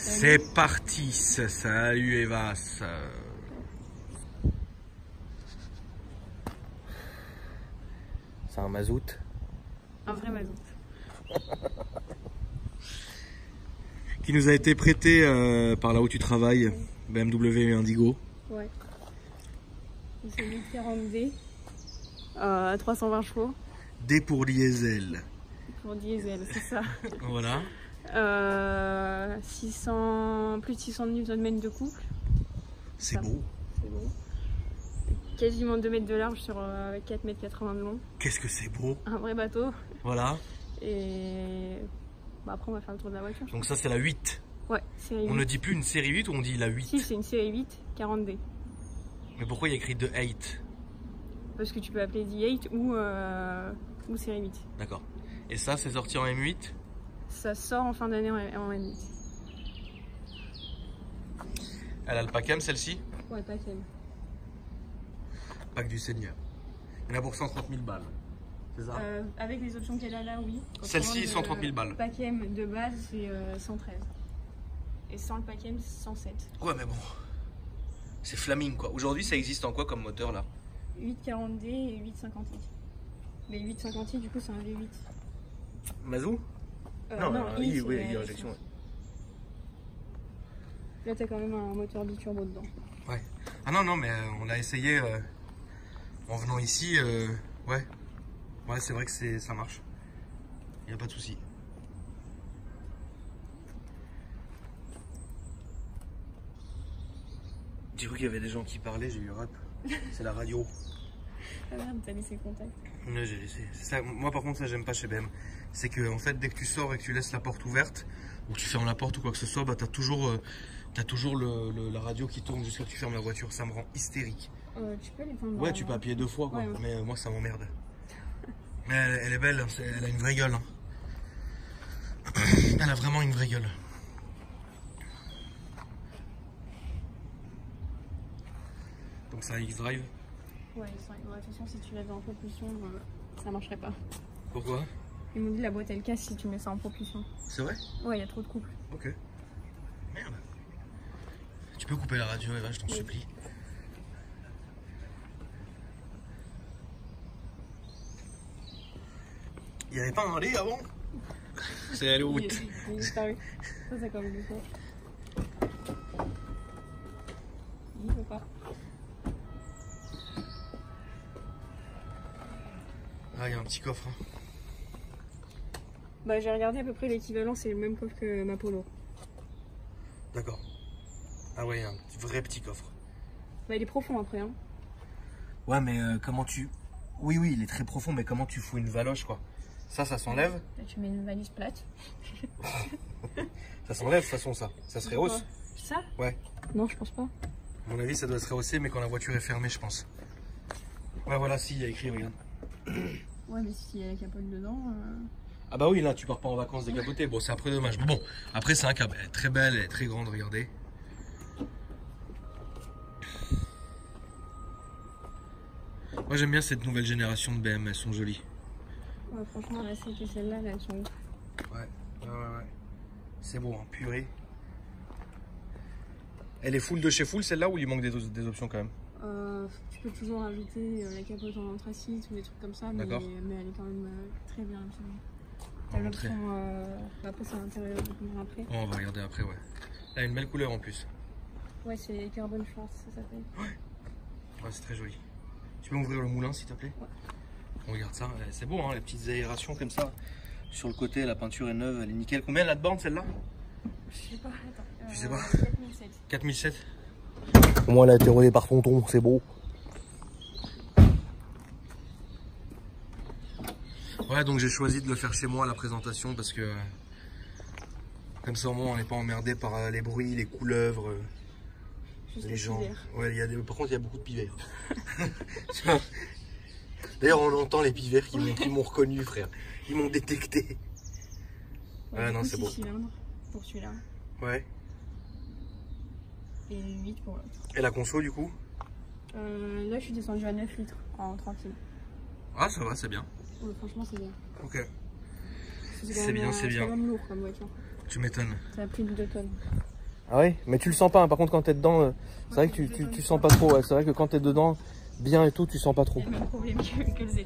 C'est parti. Salut Evas. C'est un mazout. Un vrai mazout. Qui nous a été prêté par là où tu travailles, BMW Indigo. Ouais. C'est 840D à 320 chevaux. D pour diesel. Pour diesel, c'est ça. Voilà. 600, plus de 600 Nm de couple. C'est beau. C'est beau. Quasiment 2 mètres de large sur 4,80 mètres de long. Qu'est-ce que c'est beau. Un vrai bateau. Voilà. Et bah, après on va faire le tour de la voiture. Donc ça c'est la 8. Ouais, série 8. On ne dit plus une série 8 ou on dit la 8? Si, c'est une série 8, 40D. Mais pourquoi il y a écrit The 8? Parce que tu peux appeler The 8 ou série 8. D'accord. Et ça c'est sorti en M8? Ça sort en fin d'année en M8. Elle a le pack M celle-ci? Ouais, pack M. Pack du Seigneur. Il y en a pour 130 000 balles. C'est ça? Avec les options qu'elle a là, oui. Celle-ci, 130 000 balles. Le pack M de base, c'est 113. Et sans le pack M, 107. Ouais, mais bon. C'est Flaming quoi. Aujourd'hui, ça existe en quoi comme moteur là? 840D et 850i. Mais 850i, du coup, c'est un V8. Mazou? Non, oui, injection. Là, t'as quand même un moteur biturbo dedans. Ouais. Ah non, mais on a essayé en venant ici. Ouais. Ouais, c'est vrai que ça marche. Il n'y a pas de souci. J'ai cru qu'il y avait des gens qui parlaient, j'ai eu rap. C'est la radio. Ah merde, t'as laissé le contact. Ouais, j'ai laissé. Ça, moi par contre, ça j'aime pas chez BM. C'est que en fait, dès que tu sors et que tu laisses la porte ouverte, ou que tu fermes la porte ou quoi que ce soit, bah t'as toujours la radio qui tourne jusqu'à ce que tu fermes la voiture. Ça me rend hystérique. Tu peux l'éteindre. Ouais, tu peux appuyer 2 fois quoi. Ouais. Mais moi ça m'emmerde. Mais elle est belle, elle a une vraie gueule. Hein. Elle a vraiment une vraie gueule. Donc c'est un X-Drive. Ouais, de toute façon, si tu l'avais en propulsion, ça marcherait pas. Pourquoi? Ils m'ont dit la boîte elle casse si tu mets ça en propulsion. C'est vrai? Ouais, il y a trop de couple. Ok. Merde. Tu peux couper la radio, Eva, je t'en supplie. Il n'y avait pas un lait avant? C'est la route. Il est disparu. Ça, c'est comme du coup. Il veut pas. Ah, il y a un petit coffre. Hein. Bah, j'ai regardé à peu près l'équivalent, c'est le même coffre que ma Polo. D'accord. Ah ouais, il y a un vrai petit coffre. Bah, il est profond après, hein. Ouais, mais comment tu... Oui, il est très profond, mais comment tu fous une valoche, quoi? Ça s'enlève? Là, tu mets une valise plate. Ça s'enlève de toute façon, ça. Ça se rehausse? Ça? Ouais. Non, je pense pas. À mon avis, ça doit se rehausser, mais quand la voiture est fermée, je pense. Ouais, voilà, si, il y a écrit, regarde. Ouais, mais s'il y a la capote dedans... Ah bah oui, là, tu pars pas en vacances décapotées. Bon, c'est après dommage. Mais bon, après, c'est un câble. Elle est très belle, elle est très grande, regardez. Moi, j'aime bien cette nouvelle génération de BM, elles sont jolies. Ouais, franchement, la 7 et celle-là, elles sont ouf. Ouais. C'est beau, hein, purée. Elle est full de chez full, celle-là, ou il lui manque des options quand même? Tu peux toujours ajouter la capote en anthracite ou des trucs comme ça, mais elle est quand même très bien. T'as l'option, après c'est à l'intérieur, après. Oh, on va regarder après, ouais. Elle a une belle couleur en plus. Ouais, c'est Carbon Force, ça s'appelle. Ouais, c'est très joli. Tu peux m'ouvrir le moulin, s'il te plaît? Ouais. On regarde ça, c'est beau, hein, les petites aérations comme ça. Sur le côté, la peinture est neuve, elle est nickel. Combien elle a de bornes, celle-là? Je sais pas, attends. Tu sais pas? 4007. 4007. Au moins, elle a été rodée par tonton, c'est beau. Ouais, donc j'ai choisi de le faire chez moi, la présentation, parce que comme ça, au moins, on n'est pas emmerdé par les bruits, les couleuvres, les gens. Ouais, par contre, il y a beaucoup de pivers. D'ailleurs, on entend les pivers qui m'ont reconnu, frère. Ils m'ont détecté. Ouais, non, c'est beau. Cylindres pour celui-là. Ouais. Et 8 pour l'autre. Et la conso, du coup? Là, je suis descendu à 9 litres en tranquille. Ah, ça va, c'est bien. Ouais, franchement, c'est bien. Ok. C'est bien, c'est bien. C'est quand même lourd comme voiture. Tu m'étonnes. Ça a plus de 2 tonnes. Ah ouais? Mais tu le sens pas, hein. Par contre quand t'es dedans, c'est vrai que tu sens pas trop. Ouais. C'est vrai que quand t'es dedans, bien et tout, tu sens pas trop. Il y a le même problème que le Z4.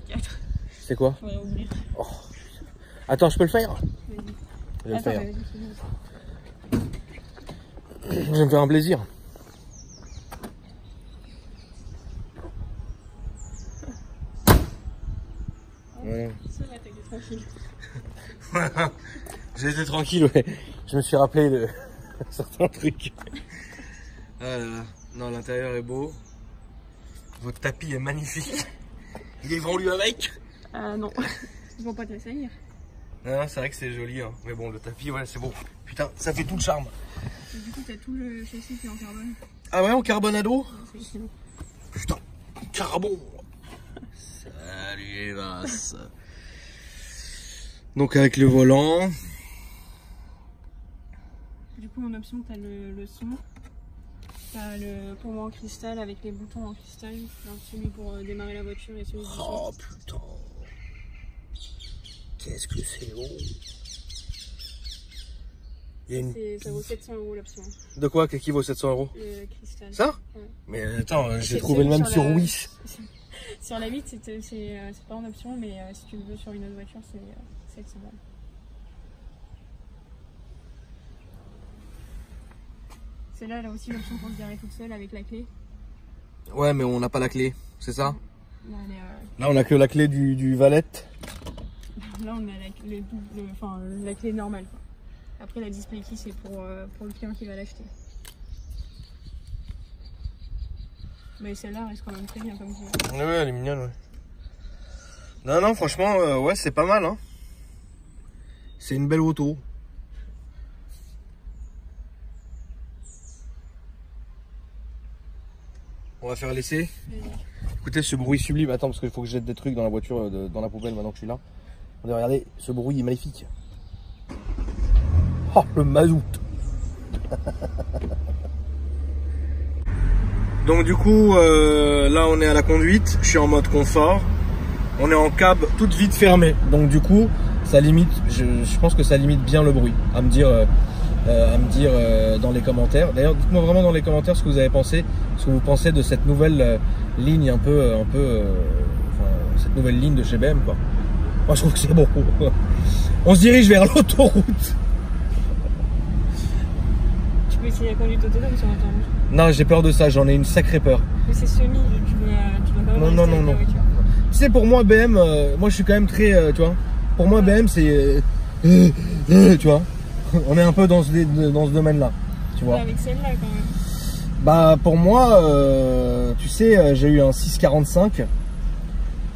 C'est quoi? Faudrait ouvrir. Oh. Attends, je peux le faire? Je vais le faire. Je vais me faire un plaisir. Ouais. Ça va, t'as été tranquille. Voilà. J'ai été tranquille, ouais. Je me suis rappelé de certains trucs. Non, l'intérieur est beau. Votre tapis est magnifique. Il est vendu avec? Non. Ils vont pas te laisser lire. Non, c'est vrai que c'est joli, hein. Mais bon, le tapis, ouais, c'est beau. Putain, ça fait tout le charme. Et du coup, t'as tout le châssis qui est en carbone. Ah ouais, en carbonado? C'est excellent. Putain, carbone. Salut, Evas. Donc avec le volant. Du coup, en option, t'as le son. T'as le pommeau en cristal avec les boutons en cristal. Donc celui pour démarrer la voiture et celui pour... Oh putain. Qu'est-ce que c'est haut. Ça vaut 700 € l'option. De quoi? Qu'est-ce qui vaut 700 €? Le cristal. Ça? Ouais. Mais attends, j'ai trouvé le même sur Wish. Sur la 8, c'est pas en option, mais si tu le veux sur une autre voiture, c'est 700 €. C'est là aussi l'option pour se garer toute seule avec la clé. Ouais, mais on n'a pas la clé, c'est ça? Là, on a que la clé du valet. Là, on a la clé normale. Quoi. Après, la display key, c'est pour le client qui va l'acheter. Mais celle-là reste quand même très bien comme ça. Ouais, elle est mignonne, ouais. Non, franchement, ouais, c'est pas mal, hein. C'est une belle auto. On va faire l'essai. Écoutez ce bruit sublime. Attends, parce qu'il faut que je jette des trucs dans la voiture, dans la poubelle maintenant que je suis là. Regardez, ce bruit est magnifique. Oh, le mazout. Donc du coup, là on est à la conduite. Je suis en mode confort. On est en cab toute vite fermée. Donc du coup, ça limite, je pense que ça limite bien le bruit. À me dire dans les commentaires. D'ailleurs, dites-moi vraiment dans les commentaires ce que vous avez pensé, ce que vous pensez de cette nouvelle ligne cette nouvelle ligne de chez BM, quoi. Moi, je trouve que c'est bon. On se dirige vers l'autoroute. Tu peux essayer la conduite autonome sur l'autoroute? Non, j'ai peur de ça. J'en ai une sacrée peur. Mais c'est semi. Tu vas quand même non. Tu sais, pour moi, BM, moi, je suis quand même très, tu vois. Pour moi, BM, c'est, tu vois. On est un peu dans ce domaine-là, tu vois. Avec celle-là, quand même. Bah, pour moi, tu sais, j'ai eu un 645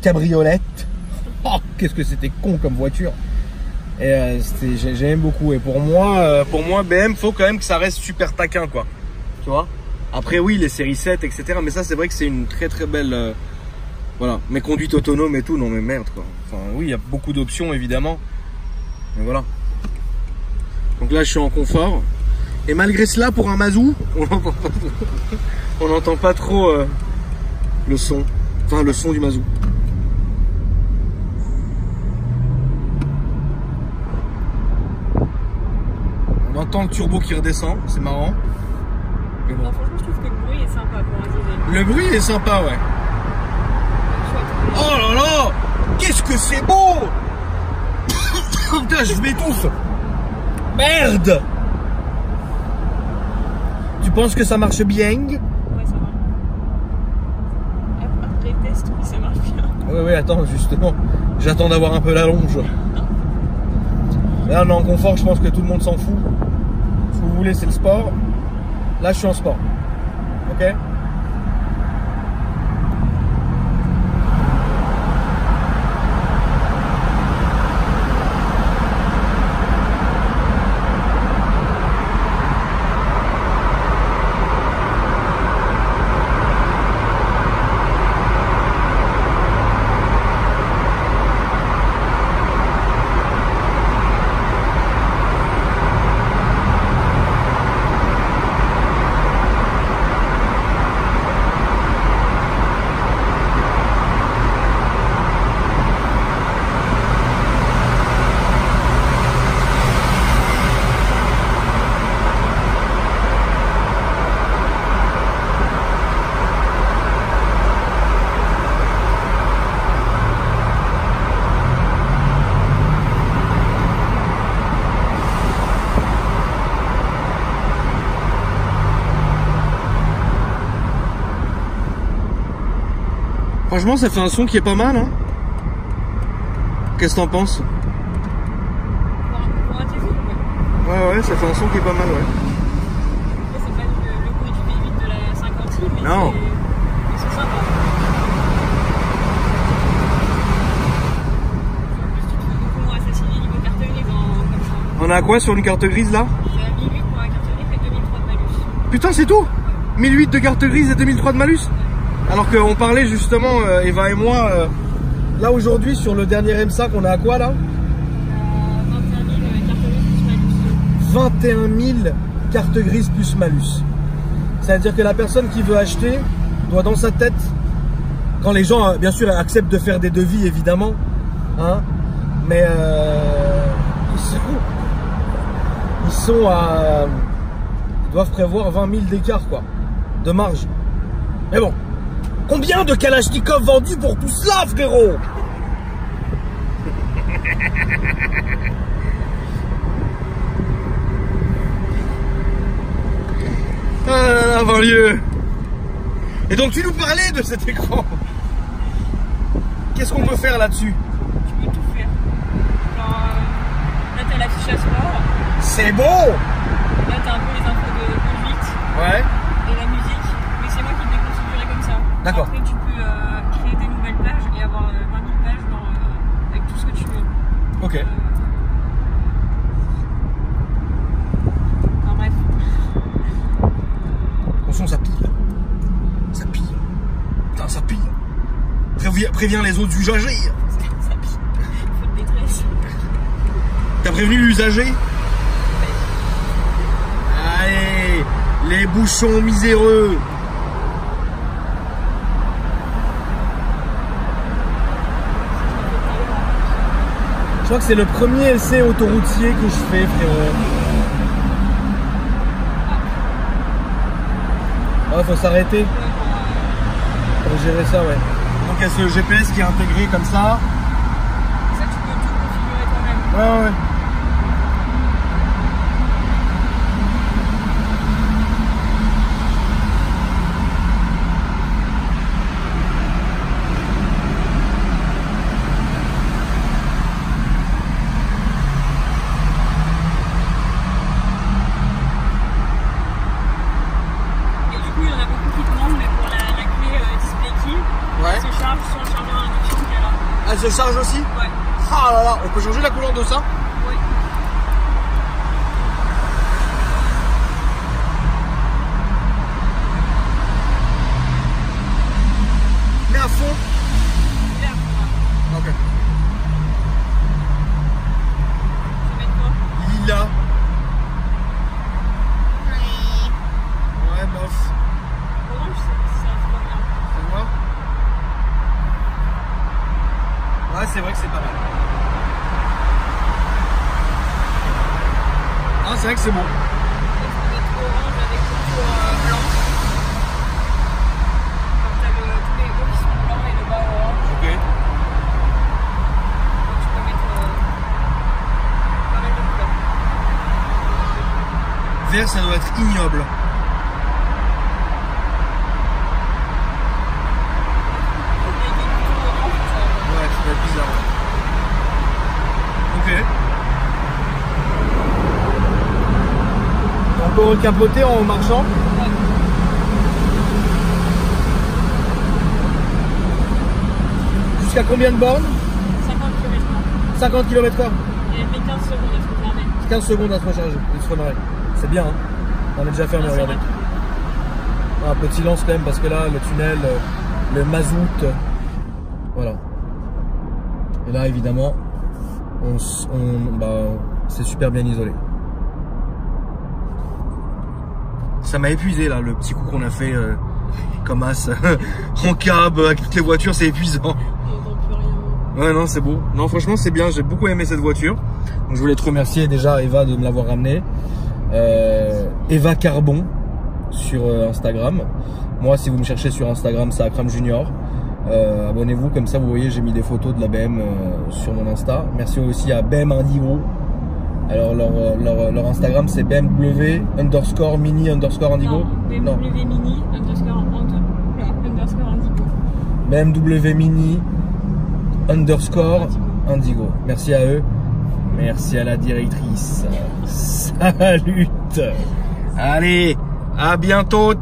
cabriolette. Oh, qu'est-ce que c'était con comme voiture. Et j'aime beaucoup. Et pour moi, BM, faut quand même que ça reste super taquin, quoi. Tu vois. Après, oui, les séries 7, etc. Mais ça, c'est vrai que c'est une très très belle. Voilà. Mais conduite autonome et tout, non mais merde, quoi. Enfin, oui, il y a beaucoup d'options, évidemment. Mais voilà. Donc là, je suis en confort. Et malgré cela, pour un Mazou, on n'entend pas trop le son. Enfin, le son du Mazou. On entend le turbo qui redescend, c'est marrant. Mais bon. Non, franchement, je trouve que le bruit est sympa pour un diesel. Le bruit est sympa, ouais. Oh là là! Qu'est-ce que c'est beau! Putain, je m'étouffe! Merde! Tu penses que ça marche bien? Ouais, ça marche. Après test, oui, ça marche bien. Ouais, attends, justement. J'attends d'avoir un peu la longe. Là, on est en confort, je pense que tout le monde s'en fout. Ce que vous voulez, c'est le sport. Là, je suis en sport. Ok? Franchement, ça fait un son qui est pas mal. Hein. Qu'est-ce que t'en penses? Pour un téléphone, ouais. Ouais, ça fait un son qui est pas mal, ouais. C'est pas le bruit du V8 de la 50i, mais non. C'est sympa. En plus, tu te fais beaucoup moins assassiner niveau carte grise comme ça. On a quoi sur une carte grise là? Il y a 1008 pour la carte grise et 2003 de malus. Putain, c'est tout? 1008 de carte grise et 2003 de malus? Alors qu'on parlait justement, Eva et moi, là aujourd'hui sur le dernier MSA qu'on a à quoi là? 21 000 cartes grises plus malus. C'est-à-dire que la personne qui veut acheter doit dans sa tête, quand les gens bien sûr acceptent de faire des devis évidemment, hein, mais ils doivent prévoir 20 000 d'écart quoi, de marge. Mais bon. Combien de Kalachnikov vendus pour tout cela, frérot? Ah là là, banlieue. Et donc tu nous parlais de cet écran. Qu'est-ce qu'on peut faire là-dessus? Tu peux tout faire. Genre, là t'as l'affichage sport. C'est beau. Là t'as un peu les infos de conduite. Ouais. Et la musique. Mais c'est moi qui l'ai configuré comme ça. D'accord. Après tu peux créer des nouvelles pages et avoir 20 000 pages avec tout ce que tu veux. Ok. Enfin bref. Attention, ça pille. Ça pille. Putain, ça pille. Préviens les autres usagers. Ça pille. Faut de détresse. T'as prévenu l'usager? Allez, les bouchons miséreux. Je crois que c'est le premier essai autoroutier que je fais, frérot. Ouais, faut s'arrêter. Faut gérer ça, ouais. Donc il y a ce GPS qui est intégré comme ça. Ça, tu peux tout configurer toi-même. Ouais. Elle se charge aussi? Ouais. Ah là là, on peut changer la couleur de ça? Oui. Mets à fond. Là. Ok. Ça va être quoi? Lila. Ouais, bof. Orange, ça se voit bien. Tu vois? Ouais, c'est vrai que c'est pas mal. Ah, c'est vrai que c'est bon. Il faut mettre orange avec le blanc. Comme t'as tous les hauts qui sont blancs et le bas orange. Ok. Donc tu peux mettre pas mal de couleurs. Vert, ça doit être ignoble. Ouais, ça doit être bizarre. Ok. On peut recapoter en marchant? Ouais. Jusqu'à combien de bornes? 50 km/h. 50 km/h. Et elle met 15 secondes à se recharger. 15 secondes à se recharger, il se remarrer. C'est bien, hein. On est déjà fermé, regardez. Un peu de silence quand même parce que là, le tunnel, le mazout, voilà. Et là, évidemment, c'est super bien isolé. Ça m'a épuisé là, le petit coup qu'on a fait comme as en cab avec toutes les voitures, c'est épuisant. On n'entend plus rien. Ouais, non, c'est beau. Non, franchement, c'est bien. J'ai beaucoup aimé cette voiture. Donc, je voulais te remercier déjà, Eva, de me l'avoir ramenée. Eva Carbon sur Instagram. Moi, si vous me cherchez sur Instagram, c'est Akram Junior. Abonnez-vous, comme ça, vous voyez, j'ai mis des photos de la BM sur mon Insta. Merci aussi à BM Indigo. Alors, leur Instagram, c'est BMW_mini_indigo. Non, BMW mini__indigo. BMW Mini _ Indigo. Merci à eux. Merci à la directrice. Salut. Allez, à bientôt.